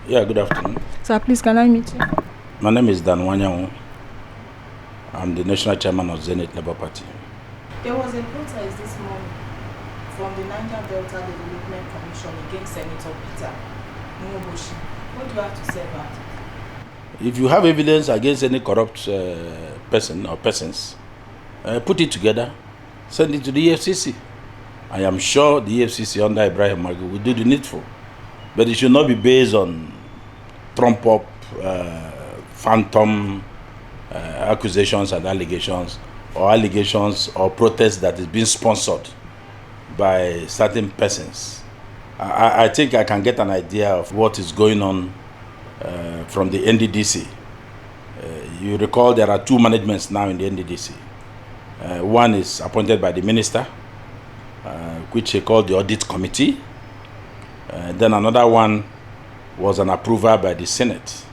Yeah, good afternoon. Sir, please, can I meet you? My name is Dan Wanyawu. I'm the national chairman of Zenith Labour Party. There was a protest this morning from the Niger Delta Development Commission against Senator Peter Nwoboshi. What do you have to say about it? If you have evidence against any corrupt person or persons, put it together, send it to the EFCC. I am sure the EFCC under Ibrahim Magu will do the needful. But it should not be based on trump-up, phantom accusations and allegations or protests that is being sponsored by certain persons. I think I can get an idea of what is going on from the NDDC. You recall there are two managements now in the NDDC. One is appointed by the minister, which he called the Audit Committee. Then another one was an approval by the Senate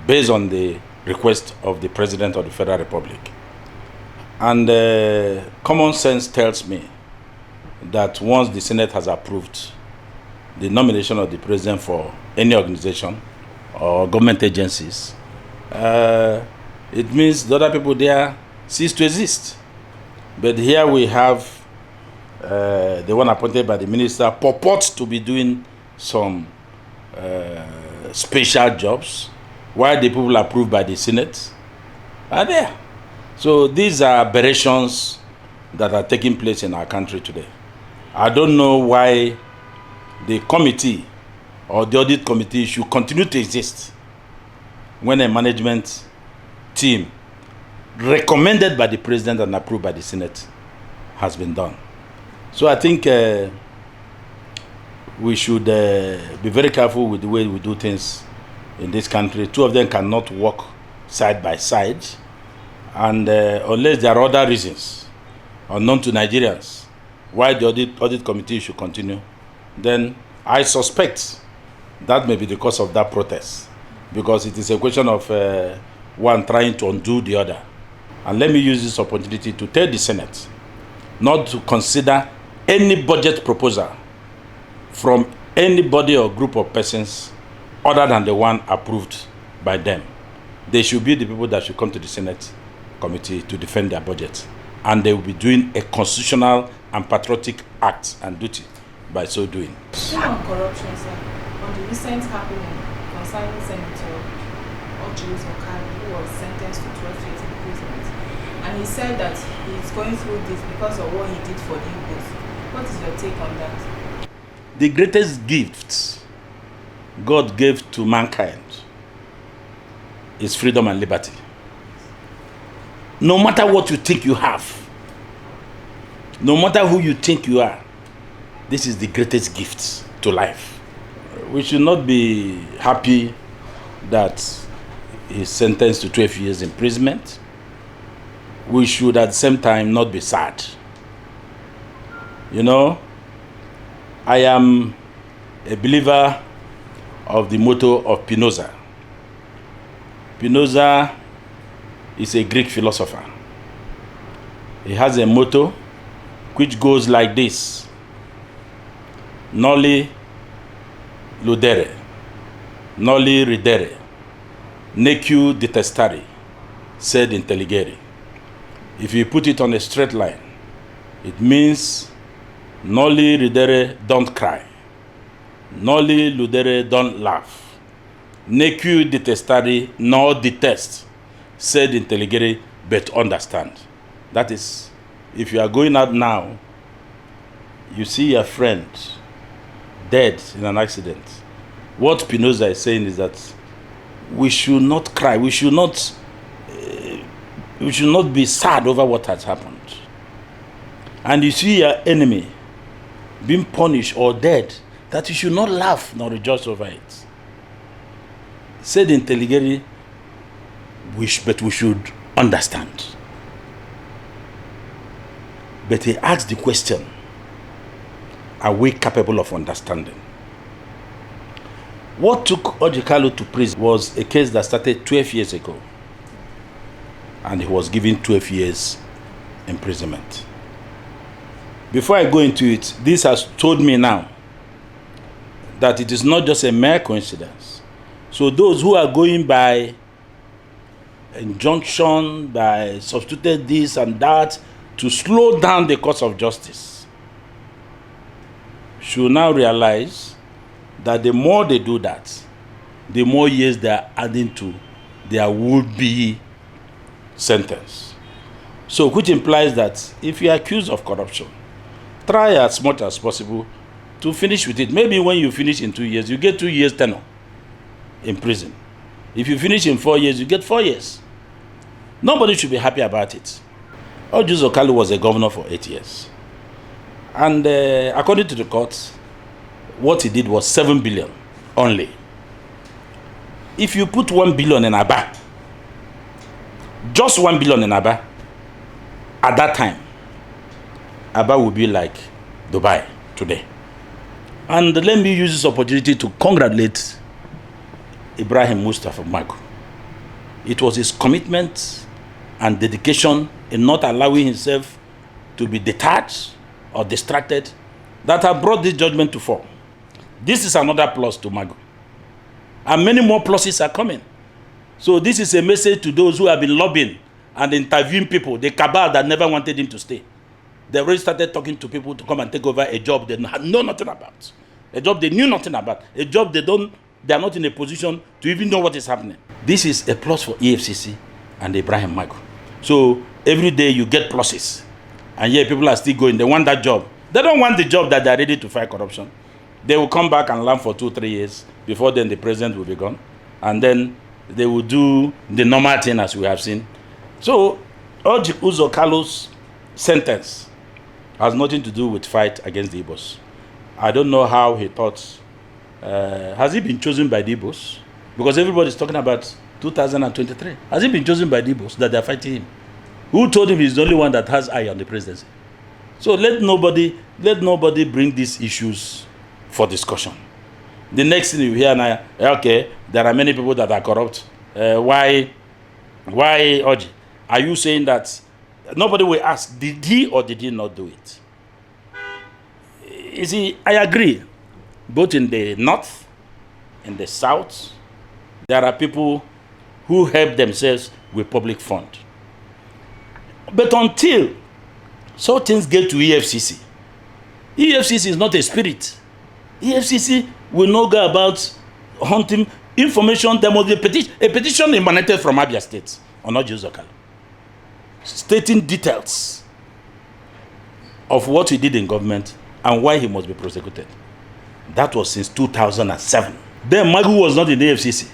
based on the request of the President of the Federal Republic. And common sense tells me that once the Senate has approved the nomination of the President for any organization or government agencies, it means the other people there cease to exist. But here we have the one appointed by the minister purports to be doing some special jobs, while the people approved by the Senate are there. So these are aberrations that are taking place in our country today. I don't know why the committee or the audit committee should continue to exist when a management team recommended by the president and approved by the Senate has been done. So I think we should be very careful with the way we do things in this country. Two of them cannot work side by side, and unless there are other reasons unknown to Nigerians why the audit committee should continue, then I suspect that may be the cause of that protest, because it is a question of one trying to undo the other. And let me use this opportunity to tell the Senate not to consider any budget proposal from anybody or group of persons other than the one approved by them. They should be the people that should come to the Senate committee to defend their budget. And they will be doing a constitutional and patriotic act and duty by so doing. Still on corruption, sir, on the recent happening concerning Senator Orjiu's Okari, who was sentenced to 12 years imprisonment. And he said that he's going through this because of what he did for the Igbos. What is your take on that? The greatest gift God gave to mankind is freedom and liberty. No matter what you think you have, no matter who you think you are, this is the greatest gift to life. We should not be happy that he's sentenced to 12 years imprisonment. We should at the same time not be sad. You know, I am a believer of the motto of Spinoza. Spinoza is a Greek philosopher. He has a motto which goes like this: Noli ludere, noli ridere, neque detestari, sed intelligere. If you put it on a straight line, it means noli ridere, don't cry. Noli ludere, don't laugh. Neque detestari, no detest. Sed intelligere, but understand. That is, if you are going out now, you see your friend dead in an accident. What Spinoza is saying is that we should not cry. We should not be sad over what has happened. And you see your enemy being punished or dead, that you should not laugh nor rejoice over it. Said intelligere, but we should understand. But he asked the question, are we capable of understanding? What took Orji Kalu to prison was a case that started 12 years ago. And he was given 12 years imprisonment. Before I go into it, this has told me now that it is not just a mere coincidence, So those who are going by injunction, by substituted this and that to slow down the course of justice, should now realize that the more they do that, the more years they are adding to their would-be sentence. So, which implies that if you are accused of corruption, try as much as possible to finish with it. Maybe when you finish in 2 years, you get 2 years tenure in prison. If you finish in 4 years, you get 4 years. Nobody should be happy about it. Orji Uzor Kalu was a governor for 8 years. And according to the courts, what he did was 7 billion only. If you put 1 billion in Aba, just 1 billion in Aba, at that time, Aba would be like Dubai today. And let me use this opportunity to congratulate Ibrahim Mustapha Magu. It was his commitment and dedication in not allowing himself to be detached or distracted that have brought this judgment to fall. This is another plus to Magu. And many more pluses are coming. So this is a message to those who have been lobbying and interviewing people, the cabal that never wanted him to stay. They already started talking to people to come and take over a job they know nothing about. A job they knew nothing about. A job they are not in a position to even know what is happening. This is a plus for EFCC and Ibrahim Magu. So every day you get pluses. And yet people are still going. They want that job. They don't want the job that they are ready to fight corruption. They will come back and learn for 2-3 years. Before then the president will be gone. And then they will do the normal thing as we have seen. So Orji Uzor Kalu's sentence has nothing to do with fight against the Igbos. I don't know how he thought. Has he been chosen by the Igbos? Because everybody is talking about 2023. Has he been chosen by the Igbos that they are fighting him? Who told him he's the only one that has eye on the presidency? So let nobody bring these issues for discussion. The next thing you hear now, okay, there are many people that are corrupt. Why, Orji? Are you saying that nobody will ask, did he or did he not do it? You see, I agree. Both in the north, in the south, there are people who help themselves with public fund. But until so things get to EFCC, EFCC is not a spirit. EFCC will not go about hunting information. There must be a petition emanated from Abia State on Orji Uzor Kalu, stating details of what he did in government and why he must be prosecuted. That was since 2007. Then Magu was not in the AFCC.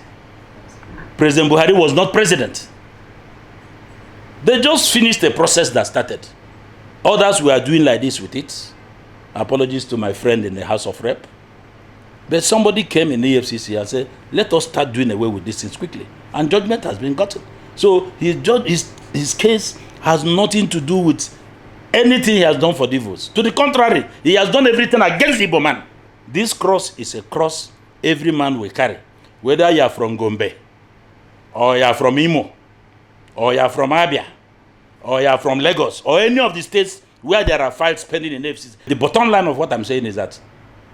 President Buhari was not president. They just finished a process that started. Others were doing like this with it. Apologies to my friend in the House of Rep. But somebody came in the AFCC and said, let us start doing away with these things quickly. And judgment has been gotten. So his case has nothing to do with anything he has done for the Igbos. To the contrary, he has done everything against the Igbo man. This cross is a cross every man will carry. Whether you are from Gombe, or you are from Imo, or you are from Abia, or you are from Lagos, or any of the states where there are files pending in the EFCC. The bottom line of what I'm saying is that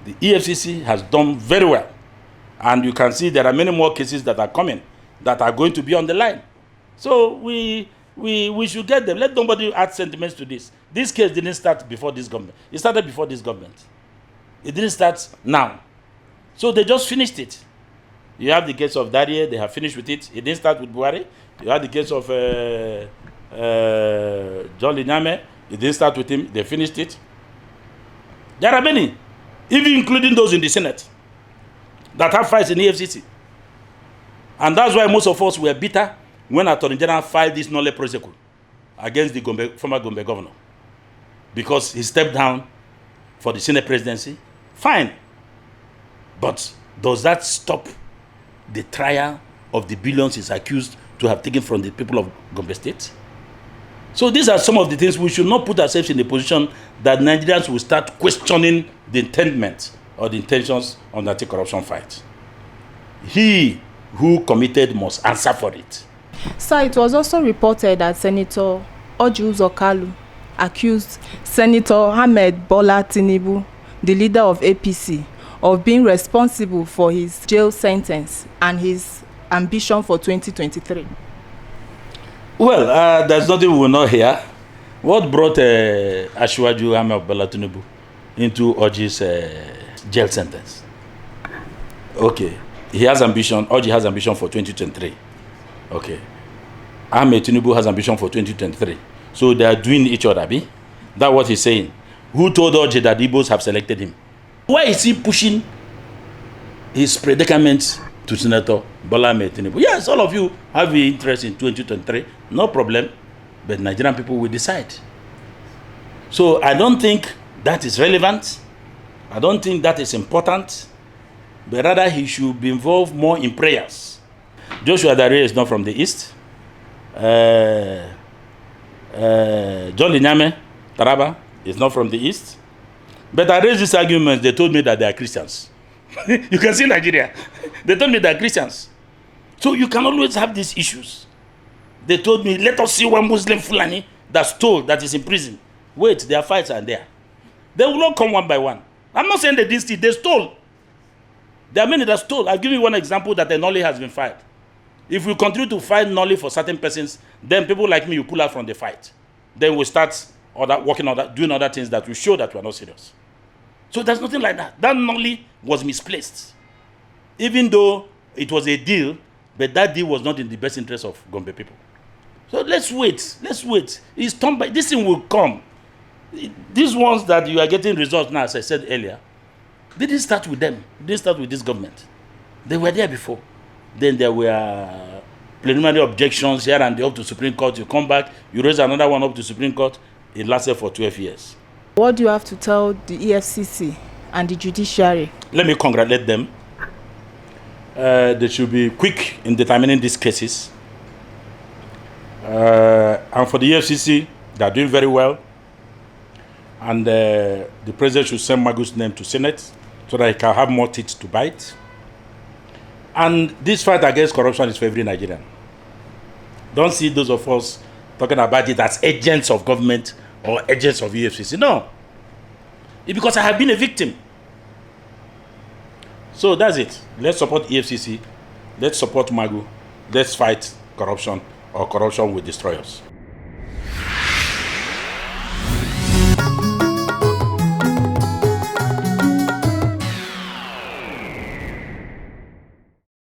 the EFCC has done very well. And you can see there are many more cases that are coming that are going to be on the line. So we should get them. Let nobody add sentiments to this. This case didn't start before this government. It started before this government. It didn't start now. So they just finished it. You have the case of Darie, they have finished with it. It didn't start with Buhari. You have the case of John Linyame. It didn't start with him. They finished it. There are many, even including those in the Senate, that have fights in the EFCC. And that's why most of us were bitter when Attorney General filed this nolle prosequi against the former Gombe governor. Because he stepped down for the Senate presidency. Fine. But does that stop the trial of the billions he's accused to have taken from the people of Gombe State? So these are some of the things we should not put ourselves in the position that Nigerians will start questioning the intent or the intentions of the anti-corruption fight. He who committed must answer for it. Sir, it was also reported that Senator Orji Uzor Kalu accused Senator Ahmed Bola Tinubu, the leader of APC, of being responsible for his jail sentence and his ambition for 2023? Well, there's nothing we will not hear. What brought Asiwaju Ahmed Bola Tinubu into Orji's jail sentence? Okay, he has ambition. Orji has ambition for 2023. Okay, Ahmed Tinubu has ambition for 2023. So they are doing each other, be? That's what he's saying. Who told Orji that Igbos have selected him? Why is he pushing his predicament to Senator Bola Ahmed Tinubu? Yes, all of you have an interest in 2023, no problem, but Nigerian people will decide. So I don't think that is relevant. I don't think that is important, but rather he should be involved more in prayers. Joshua Dare is not from the East. John Linyame Taraba is not from the East. But I raised this argument, they told me that they are Christians. You can see Nigeria. They told me they are Christians. So you can always have these issues. They told me, let us see one Muslim Fulani that stole, that is in prison. Wait, their fights are there. They will not come one by one. I'm not saying they did steal, they stole. There are many that stole. I'll give you one example that a Nolly has been fired. If we continue to fight Nolly for certain persons, then people like me will pull out from the fight. Then we start doing other things that will show that we are not serious. So there's nothing like that. That Nolly was misplaced. Even though it was a deal, but that deal was not in the best interest of Gombe people. So let's wait. Let's wait. It's turned by, this thing will come. These ones that you are getting results now, as I said earlier, they didn't start with them. They didn't start with this government. They were there before. Then there were preliminary objections here and there up to Supreme Court. You come back, you raise another one up to Supreme Court. It lasted for 12 years. What do you have to tell the EFCC and the judiciary? Let me congratulate them. They should be quick in determining these cases. And for the EFCC, they are doing very well. And the president should send Magu's name to Senate so that he can have more teeth to bite. And this fight against corruption is for every Nigerian. Don't see those of us talking about it as agents of government or agents of EFCC. No. It's because I have been a victim. So that's it. Let's support EFCC. Let's support Magu. Let's fight corruption, or corruption will destroy us.